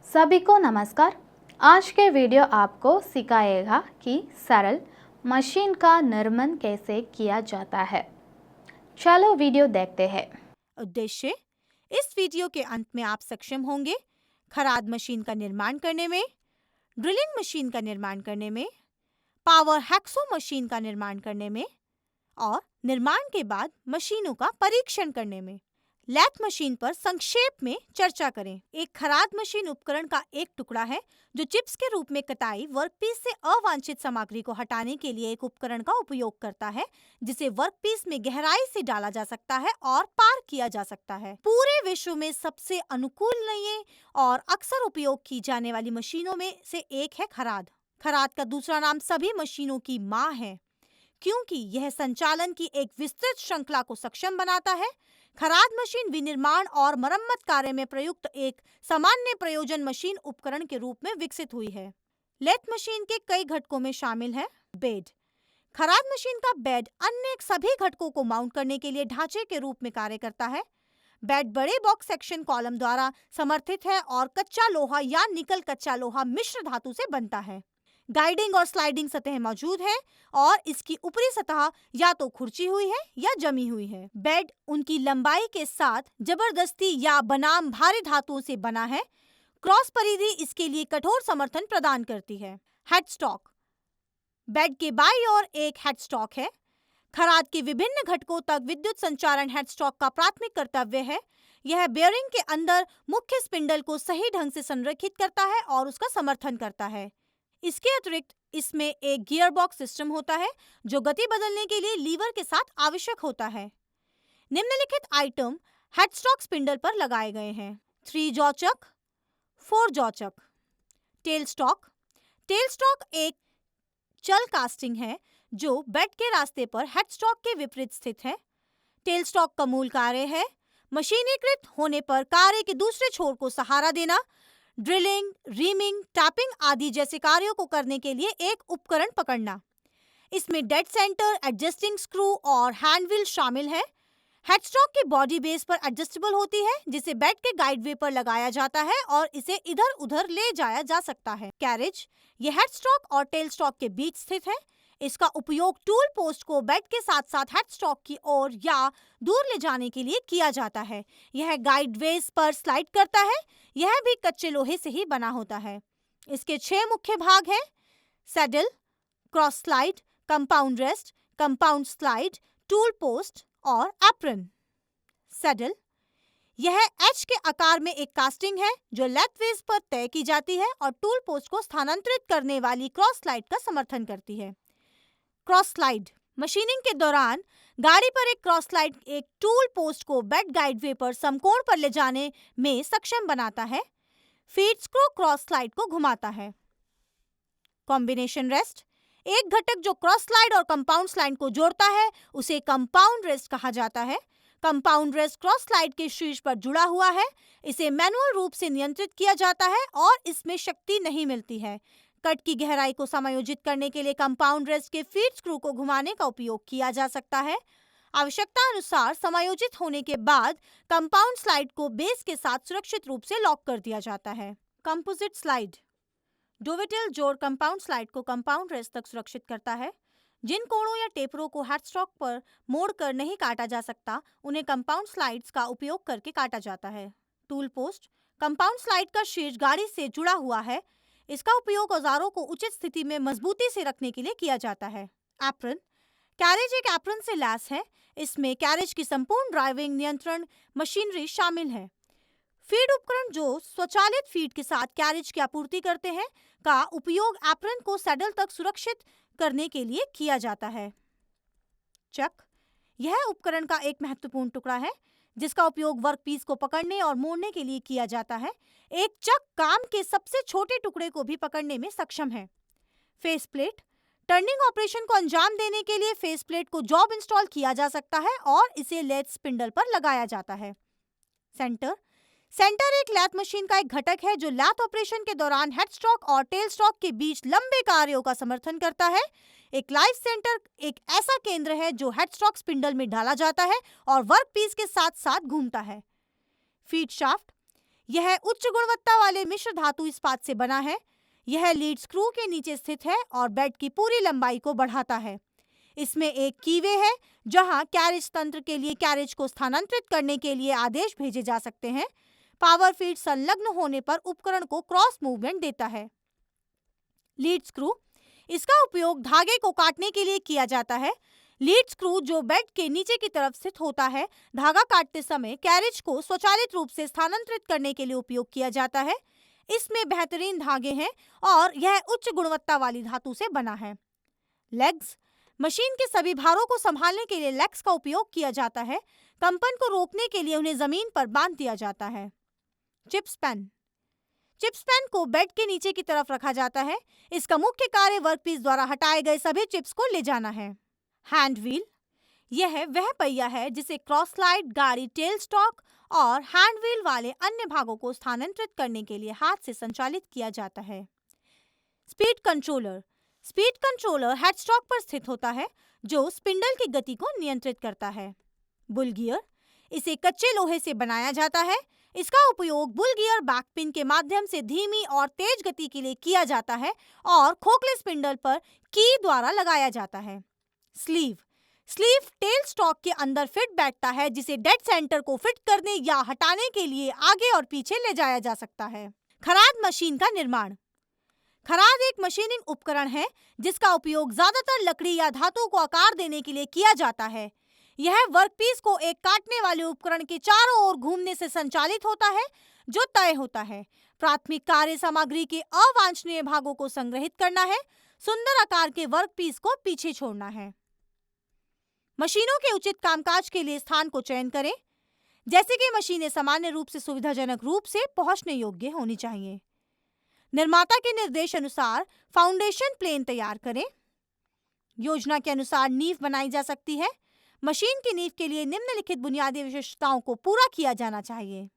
सभी को नमस्कार। आज के वीडियो आपको सिखाएगा कि सरल मशीन का निर्माण कैसे किया जाता है। चलो वीडियो देखते हैं। उद्देश्य: इस वीडियो के अंत में आप सक्षम होंगे खराद मशीन का निर्माण करने में, ड्रिलिंग मशीन का निर्माण करने में, पावर हैक्सो मशीन का निर्माण करने में और निर्माण के बाद मशीनों का परीक्षण करने में। लैथ मशीन पर संक्षेप में चर्चा करें। एक खराद मशीन उपकरण का एक टुकड़ा है जो चिप्स के रूप में कटाई वर्कपीस से अवांछित सामग्री को हटाने के लिए एक उपकरण का उपयोग करता है, जिसे वर्कपीस में गहराई से डाला जा सकता है और पार किया जा सकता है। पूरे विश्व में सबसे अनुकूलनीय और अक्सर उपयोग की जाने वाली मशीनों में से एक है खराद। खराद का दूसरा नाम सभी मशीनों की माँ है, क्योंकि यह संचालन की एक विस्तृत श्रृंखला को सक्षम बनाता है। खराद मशीन विनिर्माण और मरम्मत कार्य में प्रयुक्त एक सामान्य प्रयोजन मशीन उपकरण के रूप में विकसित हुई है। लेथ मशीन के कई घटकों में शामिल है बेड। खराद मशीन का बेड अन्य सभी घटकों को माउंट करने के लिए ढांचे के रूप में कार्य करता है। बेड बड़े बॉक्स सेक्शन कॉलम द्वारा समर्थित है और कच्चा लोहा या निकल कच्चा लोहा मिश्र धातु से बनता है। गाइडिंग और स्लाइडिंग सतह मौजूद है और इसकी ऊपरी सतह या तो खुरची हुई है या जमी हुई है। बेड उनकी लंबाई के साथ जबरदस्ती या बनाम भारी धातुओं से बना है। क्रॉस परिधि इसके लिए कठोर समर्थन प्रदान करती है। हेडस्टॉक: बेड के बाईं ओर एक हेडस्टॉक है। खराद के विभिन्न घटकों तक विद्युत संचारण हेडस्टॉक का प्राथमिक कर्तव्य है। यह बेयरिंग के अंदर मुख्य स्पिंडल को सही ढंग से संरेखित करता है और उसका समर्थन करता है। इसके अतिरिक्त इसमें एक गियर बॉक्स सिस्टम होता है जो गति बदलने के लिए लीवर के साथ आवश्यक होता है। निम्नलिखित आइटम हेडस्टॉक स्पिंडल पर लगाए गए हैं: 3 जॉ चक, 4 जॉ चक। टेल स्टॉक: टेल स्टॉक एक चल कास्टिंग है जो बेड के रास्ते पर हेडस्टॉक के विपरीत स्थित है। टेल स्टॉक का मूल कार्य है मशीनीकृत होने पर कार्य के दूसरे छोर को सहारा देना, ड्रिलिंग, रीमिंग, टैपिंग आदि जैसे कार्यों को करने के लिए एक उपकरण पकड़ना। इसमें डेड सेंटर, एडजस्टिंग स्क्रू और हैंडव्हील शामिल है। हेडस्टॉक की बॉडी बेस पर एडजस्टेबल होती है, जिसे बेड के गाइडवे पर लगाया जाता है और इसे इधर उधर ले जाया जा सकता है। कैरेज: यह हेडस्टॉक और टेल स्टॉक के बीच स्थित है। इसका उपयोग टूल पोस्ट को बेड के साथ साथ हेडस्टॉक की ओर या दूर ले जाने के लिए किया जाता है। यह गाइडवेज पर स्लाइड करता है। यह भी कच्चे लोहे से ही बना होता है। इसके 6 मुख्य भाग हैं: saddle, cross slide, compound rest, compound slide, tool post और एप्रन। सैडल: यह एच के आकार में एक कास्टिंग है जो लेथवेज पर तय की जाती है और टूल पोस्ट को स्थानांतरित करने वाली क्रॉस स्लाइड का समर्थन करती है। क्रॉस स्लाइड: मशीनिंग के दौरान गाड़ी पर एक क्रॉस स्लाइड एक टूल पोस्ट को बेड गाइडवे पर समकोण पर ले जाने में सक्षम बनाता है। फीड स्क्रू क्रॉस स्लाइड को घुमाता है। कॉम्बिनेशन रेस्ट: एक घटक जो क्रॉस स्लाइड और कंपाउंड स्लाइड को जोड़ता है उसे कंपाउंड रेस्ट कहा जाता है। कंपाउंड रेस्ट क्रॉस स्लाइड के शीर्ष पर जुड़ा हुआ है। इसे मैनुअल रूप से नियंत्रित किया जाता है और इसमें शक्ति नहीं मिलती है। कट की गहराई को समायोजित करने के लिए कंपाउंड रेस्ट के फीड स्क्रू को घुमाने का उपयोग किया जा सकता है। आवश्यकता अनुसार समायोजित होने के बाद कंपाउंड स्लाइड को बेस के साथ सुरक्षित रूप से लॉक कर दिया जाता है। कंपोजिट स्लाइड: डोवेटेल जोड़ कंपाउंड स्लाइड को कंपाउंड रेस्ट तक सुरक्षित करता है। जिन कोणों या टेपरों को हेडस्टॉक पर मोड़कर नहीं काटा जा सकता, उन्हें कंपाउंड स्लाइड्स का उपयोग करके काटा जाता है। टूल पोस्ट: कंपाउंड स्लाइड का शीर्ष गाड़ी से जुड़ा हुआ है। इसका उपयोग औजारों को उचित स्थिति में मजबूती से रखने के लिए किया जाता है। एप्रन: कैरेज एक एप्रन से लैस है। इसमें कैरेज की संपूर्ण ड्राइविंग नियंत्रण मशीनरी शामिल है। फीड उपकरण जो स्वचालित फीड के साथ कैरेज की आपूर्ति करते हैं का उपयोग एप्रन को सैडल तक सुरक्षित करने के लिए किया जाता है। चक: यह उपकरण का एक महत्वपूर्ण टुकड़ा है जिसका उपयोग वर्कपीस को पकड़ने और मोड़ने के लिए किया जाता है। एक चक काम के सबसे छोटे टुकड़े को भी पकड़ने में सक्षम है। फेस प्लेट: टर्निंग ऑपरेशन को अंजाम देने के लिए फेस प्लेट को जॉब इंस्टॉल किया जा सकता है और इसे लेथ स्पिंडल पर लगाया जाता है। सेंटर: सेंटर एक लैथ मशीन का एक घटक है जो लैथ ऑपरेशन के दौरान हेडस्टॉक और टेल स्टॉक के बीच लंबे कार्यों का समर्थन करता है। एक लाइफ सेंटर एक ऐसा केंद्र है जो हेडस्टॉक स्पिंडल में डाला जाता है और वर्कपीस के साथ साथ घूमता है। फीड शाफ्ट: यह उच्च गुणवत्ता वाले मिश्र धातु इस्पात से बना है। यह लीड स्क्रू के नीचे स्थित है और बेड की पूरी लंबाई को बढ़ाता है। इसमें एक कीवे है जहां कैरेज तंत्र के लिए कैरेज को स्थानांतरित करने के लिए आदेश भेजे जा सकते हैं। पावर फीड संलग्न होने पर उपकरण को क्रॉस मूवमेंट देता है। लीड स्क्रू, इसका उपयोग धागे को काटने के लिए किया जाता है। लीड स्क्रू जो बेड के नीचे की तरफ स्थित होता है, धागा काटते समय कैरेज को स्वचालित रूप से स्थानांतरित करने के लिए उपयोग किया जाता है। इसमें बेहतरीन धागे हैं और यह उच्च गुणवत्ता वाली धातु से बना है। लेग्स, मशीन के सभी भारों को संभालने के लिए लेग्स का उपयोग किया जाता है। कंपन को रोकने के लिए उन्हें जमीन पर बांध दिया जाता है। चिप्स पेन, चिप्स पेन को बेड के नीचे की तरफ रखा जाता है। इसका मुख्य कार्य वर्कपीस द्वारा हटाए गए सभी चिप्स को ले जाना है। हैंड व्हील, यह वह पहिया है जिसे क्रॉस स्लाइड, गाड़ी टेल स्टॉक और हैंड व्हील वाले अन्य भागों को स्थानांतरित करने के लिए हाथ से संचालित किया जाता है। Speed controller, speed controller headstock पर स्थित होता है जो स्पिंडल की गति को नियंत्रित करता है। बुल गियर, इसे कच्चे लोहे से बनाया जाता है। इसका उपयोग बुल गियर बैकपिन के माध्यम से धीमी और तेज गति के लिए किया जाता है और खोखले स्पिंडल पर की द्वारा लगाया जाता है। स्लीव, स्लीव टेल स्टॉक के अंदर फिट बैठता है जिसे डेड सेंटर को फिट करने या हटाने के लिए आगे और पीछे ले जाया जा सकता है। खराद मशीन का निर्माण, खराद एक मशीनिंग उपकरण है जिसका उपयोग ज्यादातर लकड़ी या धातु को आकार देने के लिए किया जाता है। यह वर्कपीस को एक काटने वाले उपकरण के चारों ओर घूमने से संचालित होता है जो तय होता है। प्राथमिक कार्य सामग्री के अवांछनीय भागों को संग्रहित करना है। सुंदर आकार के वर्कपीस को पीछे छोड़ना है। मशीनों के उचित कामकाज के लिए स्थान को चयन करें, जैसे कि मशीनें सामान्य रूप से सुविधाजनक रूप से पहुंचने योग्य होनी चाहिए। निर्माता के निर्देश अनुसार फाउंडेशन प्लेन तैयार करें। योजना के अनुसार नींव बनाई जा सकती है। मशीन की नींव के लिए निम्नलिखित बुनियादी विशेषताओं को पूरा किया जाना चाहिए।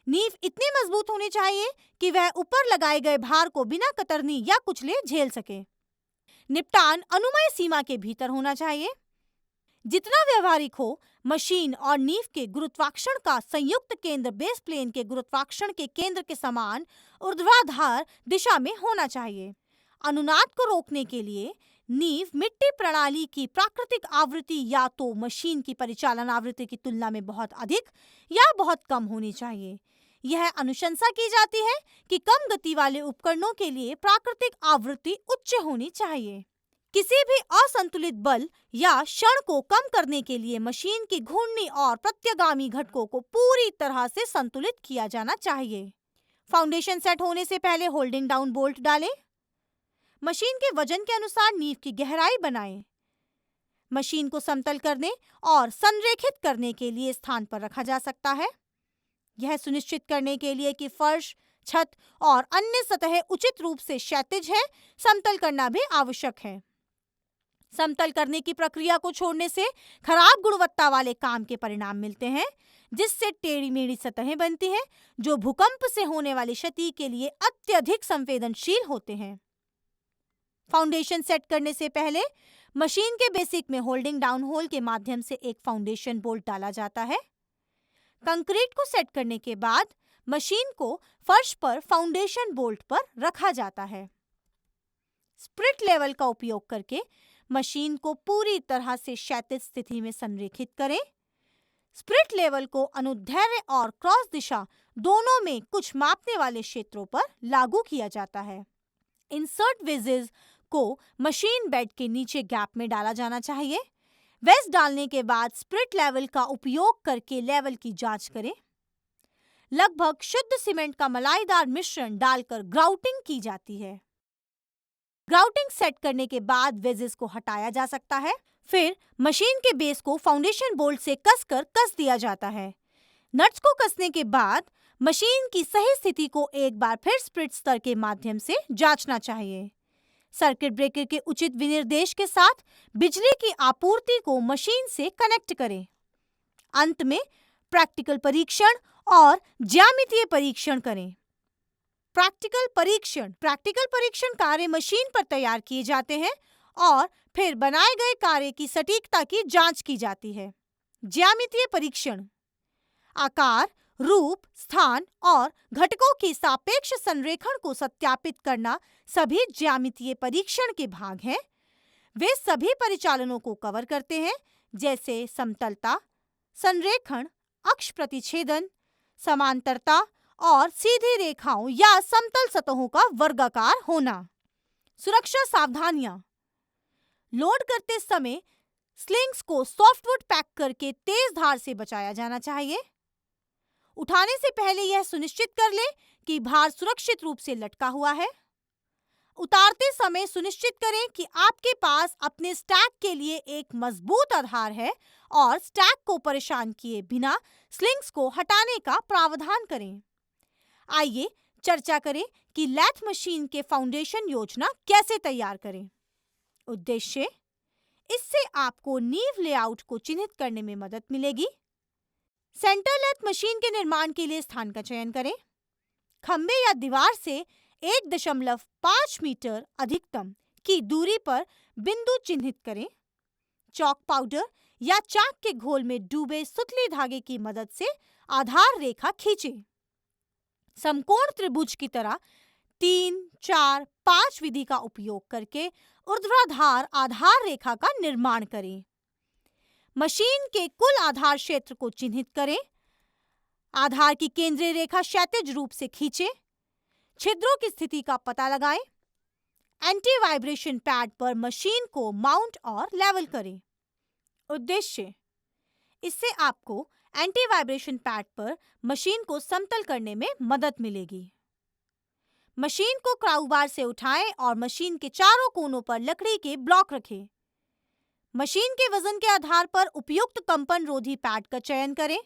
नींव इतनी मजबूत होनी चाहिए कि वह ऊपर लगाए गए भार को बिना कतरनी या कुचले झेल सके। निपटान अनुमेय सीमा के भीतर होना चाहिए। जितना व्यवहारिक हो, मशीन और नींव के गुरुत्वाकर्षण का संयुक्त केंद्र बेस प्लेन के गुरुत्वाकर्षण के केंद्र के समान ऊर्ध्वाधर दिशा में होना चाहिए। अनुनाद को रोकने के लिए नींव मिट्टी प्रणाली की प्राकृतिक आवृत्ति या तो मशीन की परिचालन आवृत्ति की तुलना में बहुत अधिक या बहुत कम होनी चाहिए। यह अनुशंसा की जाती है कि कम गति वाले उपकरणों के लिए प्राकृतिक आवृत्ति उच्च होनी चाहिए। किसी भी असंतुलित बल या क्षण को कम करने के लिए मशीन की घूर्णी और प्रत्यागामी घटकों को पूरी तरह से संतुलित किया जाना चाहिए। फाउंडेशन सेट होने से पहले होल्डिंग डाउन बोल्ट डालें। मशीन के वजन के अनुसार नींव की गहराई बनाएं। मशीन को समतल करने और संरेखित करने के लिए स्थान पर रखा जा सकता है। यह सुनिश्चित करने के लिए कि फर्श, छत और अन्य सतहें उचित रूप से क्षैतिज है, समतल करना भी आवश्यक है। समतल करने की प्रक्रिया को छोड़ने से खराब गुणवत्ता वाले काम के परिणाम मिलते हैं, जिससे टेढ़ी मेढ़ी सतहें बनती हैं जो भूकंप से होने वाली क्षति के लिए अत्यधिक संवेदनशील होते हैं। फाउंडेशन सेट करने से पहले मशीन के बेसिक में होल्डिंग डाउन होल के माध्यम से एक फाउंडेशन बोल्ट डाला जाता है। कंक्रीट को सेट करने के बाद मशीन को फर्श पर फाउंडेशन बोल्ट पर रखा जाता है। स्प्रिट लेवल का उपयोग करके मशीन को पूरी तरह से क्षैतिज स्थिति में संरेखित करें। स्प्रिट लेवल को अनुदैर्ध्य और क्रॉस दिशा दोनों में कुछ मापने वाले क्षेत्रों पर लागू किया जाता है। इंसर्ट वेजेस को मशीन बेड के नीचे गैप में डाला जाना चाहिए। वेज डालने के बाद स्प्रिट लेवल का उपयोग करके लेवल की जांच करें। लगभग शुद्ध सीमेंट का मलाईदार मिश्रण डालकर ग्राउटिंग की जाती है। ग्राउटिंग सेट करने के बाद वेजेस को हटाया जा सकता है। फिर मशीन के बेस को फाउंडेशन बोल्ट से कस दिया जाता है। नट्स को कसने के बाद मशीन की सही स्थिति को एक बार फिर स्प्रिट स्तर के माध्यम से जांचना चाहिए। सर्किट ब्रेकर के उचित विनिर्देश के साथ बिजली की आपूर्ति को मशीन से कनेक्ट करें। अंत में प्रैक्टिकल परीक्षण और ज्यामितीय परीक्षण करें। प्रैक्टिकल परीक्षण कार्य मशीन पर तैयार किए जाते हैं और फिर बनाए गए कार्य की सटीकता की जांच की जाती है। ज्यामितीय परीक्षण आकार, रूप, स्थान और घटकों के सापेक्ष संरेखण को सत्यापित करना सभी ज्यामितीय परीक्षण के भाग हैं। वे सभी परिचालनों को कवर करते हैं, जैसे समतलता, संरेखण, अक्ष प्रतिच्छेदन, समांतरता और सीधी रेखाओं या समतल सतहों का वर्गाकार होना। सुरक्षा सावधानियां: लोड करते समय स्लिंग्स को सॉफ्टवुड पैक करके तेज धार से बचाया जाना चाहिए। उठाने से पहले यह सुनिश्चित कर लें कि भार सुरक्षित रूप से लटका हुआ है। उतारते समय सुनिश्चित करें कि आपके पास अपने स्टैक के लिए एक मजबूत आधार है और स्टैक को परेशान किए बिना स्लिंग्स को हटाने का प्रावधान करें। आइए चर्चा करें कि लैथ मशीन के फाउंडेशन योजना कैसे तैयार करें। उद्देश्य: इससे आपको नींव लेआउट को चिन्हित करने में मदद मिलेगी। सेंटर लैथ मशीन के निर्माण के लिए स्थान का चयन करें। खंबे या दीवार से 1.5 मीटर अधिकतम की दूरी पर बिंदु चिन्हित करें। चॉक पाउडर या चाक के घोल में डूबे सुतली धागे की मदद से आधार रेखा खींचें। समकोण त्रिभुज की तरह 3, 4, 5 विधि का उपयोग करके ऊर्ध्वाधर आधार रेखा का निर्माण करें। मशीन के कुल आधार क्षेत्र को चिन्हित करें। आधार की केंद्रीय रेखा क्षैतिज रूप से खींचें। छिद्रों की स्थिति का पता लगाएं। एंटी वाइब्रेशन पैड पर मशीन को माउंट और लेवल करें। उद्देश्य: इससे आपको एंटी वाइब्रेशन पैड पर मशीन को समतल करने में मदद मिलेगी। मशीन को क्राउबार से उठाएं और मशीन के चारों कोनों पर लकड़ी के ब्लॉक रखें। मशीन के वजन के आधार पर उपयुक्त कंपन रोधी पैड का चयन करें।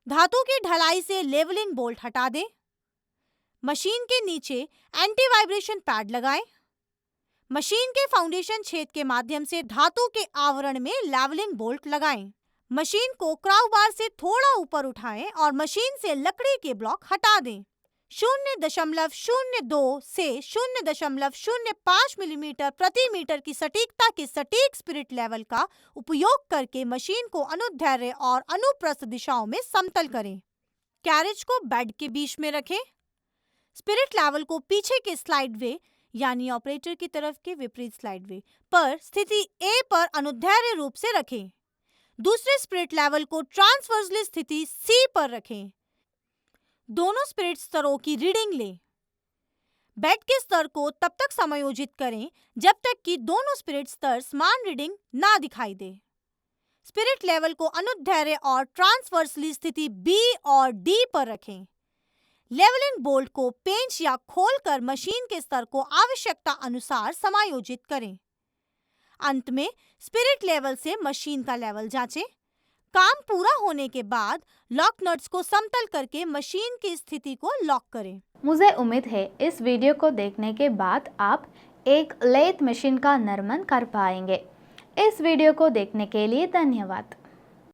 धातु की ढलाई से लेवलिंग बोल्ट हटा दें। मशीन के नीचे एंटी वाइब्रेशन पैड लगाएं। मशीन के फाउंडेशन छेद के माध्यम से धातु के आवरण में लेवलिंग बोल्ट लगाएं। मशीन को क्राउबार से थोड़ा ऊपर उठाएं और मशीन से लकड़ी के ब्लॉक हटा दें। 0.02 से 0.05 मिलीमीटर प्रति मीटर की सटीकता के सटीक स्पिरिट लेवल का उपयोग करके मशीन को अनुदैर्ध्य और अनुप्रस्थ दिशाओं में समतल करें। कैरेज को बेड के बीच में रखें। स्पिरिट लेवल को पीछे के स्लाइड वे यानी ऑपरेटर की तरफ के विपरीत स्लाइड वे पर स्थिति A पर अनुदैर्ध्य रूप से रखें। दूसरे स्पिरिट लेवल को ट्रांसवर्सली स्थिति C पर रखें। दोनों स्पिरिट स्तरों की रीडिंग लें। बेड के स्तर को तब तक समायोजित करें जब तक कि दोनों स्पिरिट स्तर समान रीडिंग ना दिखाई दे। स्पिरिट लेवल को अनुदैर्ध्य और ट्रांसवर्सली स्थिति B और D पर रखें। लेवलिंग बोल्ट को पेंच या खोलकर मशीन के स्तर को आवश्यकता अनुसार समायोजित करें। अंत में स्पिरिट लेवल से मशीन का लेवल जांचें। काम पूरा होने के बाद लॉक नट्स को समतल करके मशीन की स्थिति को लॉक करें। मुझे उम्मीद है इस वीडियो को देखने के बाद आप एक लेथ मशीन का निर्माण कर पाएंगे। इस वीडियो को देखने के लिए धन्यवाद।